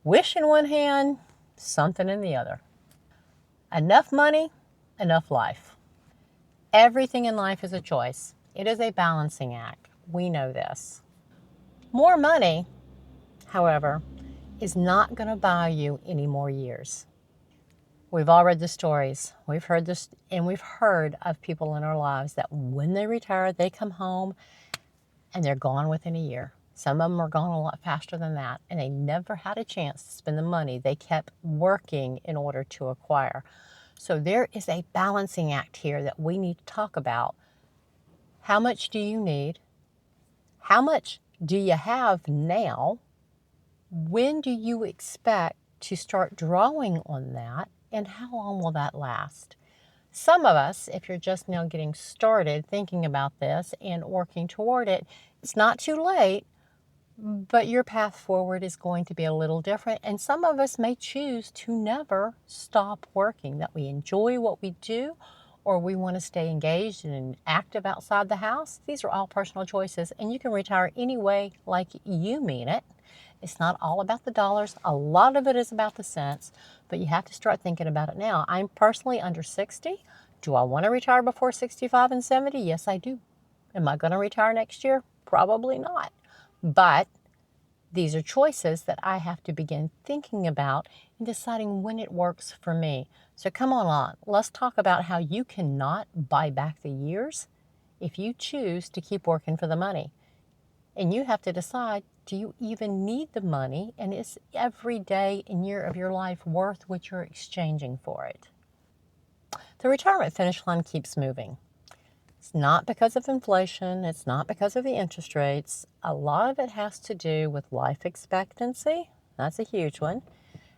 Wish in one hand, something in the other. Enough money, enough life. Everything in life is a choice. It is a balancing act. We know this. More money, however, is not going to buy you any more years. We've all read the stories. We've heard this, and we've heard of people in our lives that when they retire, they come home and they're gone within a year. Some of them are gone a lot faster than that, and they never had a chance to spend the money they kept working in order to acquire. So there is a balancing act here that we need to talk about. How much do you need? How much do you have now? When do you expect to start drawing on that? And how long will that last? Some of us, if you're just now getting started thinking about this and working toward it, it's not too late, but your path forward is going to be a little different. And some of us may choose to never stop working, that we enjoy what we do, or we want to stay engaged and active outside the house. These are all personal choices, and you can retire any way like you mean it. It's not all about the dollars. A lot of it is about the cents, but you have to start thinking about it now. I'm personally under 60. Do I want to retire before 65 and 70? Yes, I do. Am I going to retire next year? Probably not. But these are choices that I have to begin thinking about and deciding when it works for me. So come on, let's talk about how you cannot buy back the years if you choose to keep working for the money. And you have to decide, do you even need the money? And is every day and year of your life worth what you're exchanging for it? The retirement finish line keeps moving. It's not because of inflation. It's not because of the interest rates. A lot of it has to do with life expectancy. That's a huge one.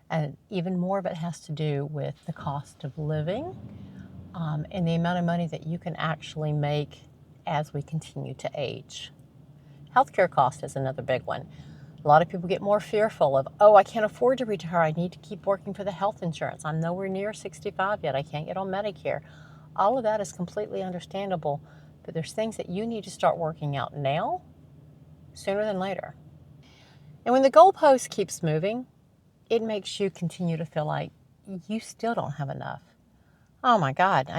And even more of it has to do with the cost of living and the amount of money that you can actually make as we continue to age. Healthcare cost is another big one. A lot of people get more fearful of, oh, I can't afford to retire. I need to keep working for the health insurance. I'm nowhere near 65 yet. I can't get on Medicare. All of that is completely understandable, but there's things that you need to start working out now, sooner than later. And when the goalpost keeps moving, it makes you continue to feel like you still don't have enough. Oh my God,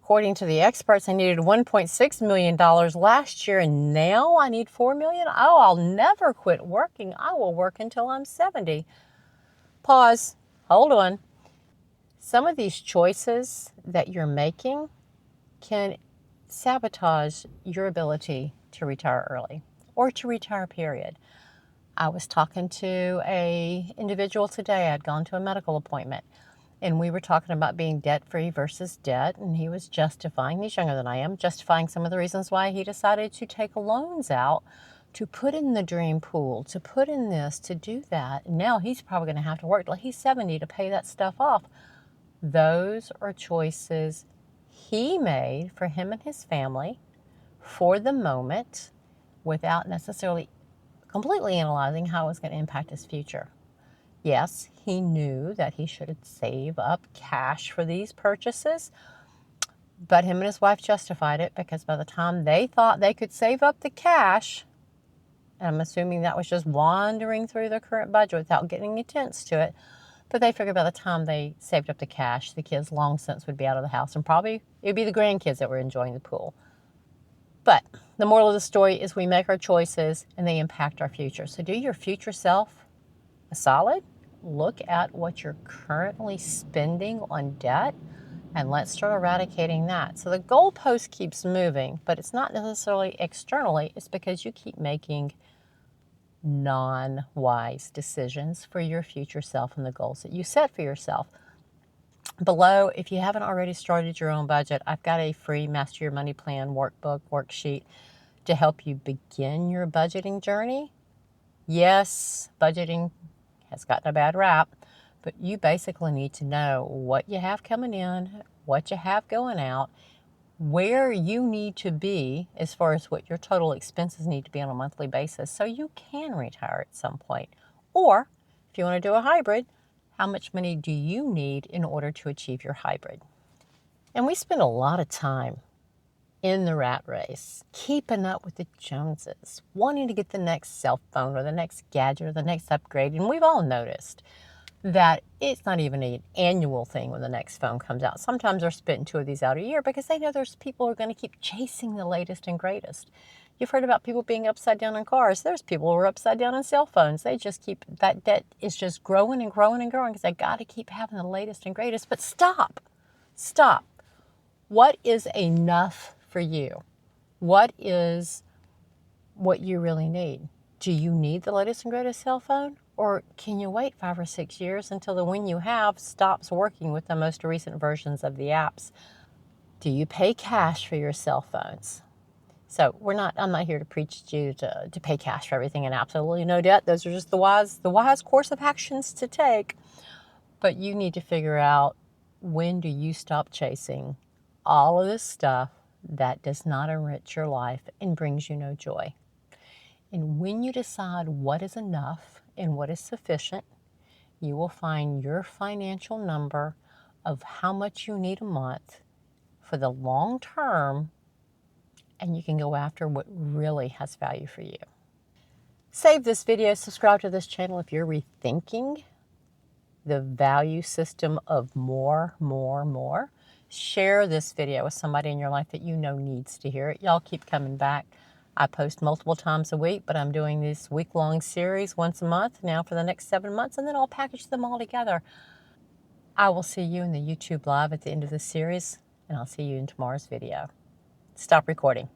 according to the experts, I needed $1.6 million last year, and now I need $4 million? Oh, I'll never quit working. I will work until I'm 70. Pause. Hold on. Some of these choices that you're making can sabotage your ability to retire early or to retire, period. I was talking to an individual today. I'd gone to a medical appointment, and we were talking about being debt-free versus debt, and he was justifying, he's younger than I am, justifying some of the reasons why he decided to take loans out to put in the dream pool, to put in this, to do that. And now he's probably going to have to work till he's 70 to pay that stuff off. Those are choices he made for him and his family for the moment without necessarily completely analyzing how it was going to impact his future. Yes, he knew that he should save up cash for these purchases, but him and his wife justified it because by the time they thought they could save up the cash, and I'm assuming that was just wandering through their current budget without getting intense to it, but they figured by the time they saved up the cash, the kids long since would be out of the house, and probably it would be the grandkids that were enjoying the pool. But the moral of the story is we make our choices and they impact our future. So do your future self a solid. Look at what you're currently spending on debt, and let's start eradicating that. So the goalpost keeps moving, but it's not necessarily externally. It's because you keep making non-wise decisions for your future self and the goals that you set for yourself. Below, if you haven't already started your own budget, I've got a free Master Your Money Plan workbook, worksheet to help you begin your budgeting journey. Yes, budgeting has gotten a bad rap, but you basically need to know what you have coming in, what you have going out, where you need to be as far as what your total expenses need to be on a monthly basis so you can retire at some point. Or if you want to do a hybrid, how much money do you need in order to achieve your hybrid? And we spend a lot of time in the rat race, keeping up with the Joneses, wanting to get the next cell phone or the next gadget or the next upgrade. And we've all noticed that it's not even an annual thing when the next phone comes out. Sometimes they're spitting two of these out a year because they know there's people who are going to keep chasing the latest and greatest. You've heard about people being upside down in cars. There's people who are upside down in cell phones. They just keep, that debt is just growing and growing and growing because they got to keep having the latest and greatest. But stop. Stop. What is enough for you? What is what you really need? Do you need the latest and greatest cell phone? Or can you wait 5 or 6 years until the one you have stops working with the most recent versions of the apps? Do you pay cash for your cell phones? So I'm not here to preach to you to pay cash for everything and absolutely no debt. Those are just the wise course of actions to take. But you need to figure out, when do you stop chasing all of this stuff that does not enrich your life and brings you no joy? And when you decide what is enough and what is sufficient, you will find your financial number of how much you need a month for the long term, and you can go after what really has value for you. Save this video, subscribe to this channel if you're rethinking the value system of more. Share this video with somebody in your life that you know needs to hear it. Y'all keep coming back. I post multiple times a week, but I'm doing this week-long series once a month now for the next 7 months, and then I'll package them all together. I will see you in the YouTube Live at the end of the series, and I'll see you in tomorrow's video. Stop recording.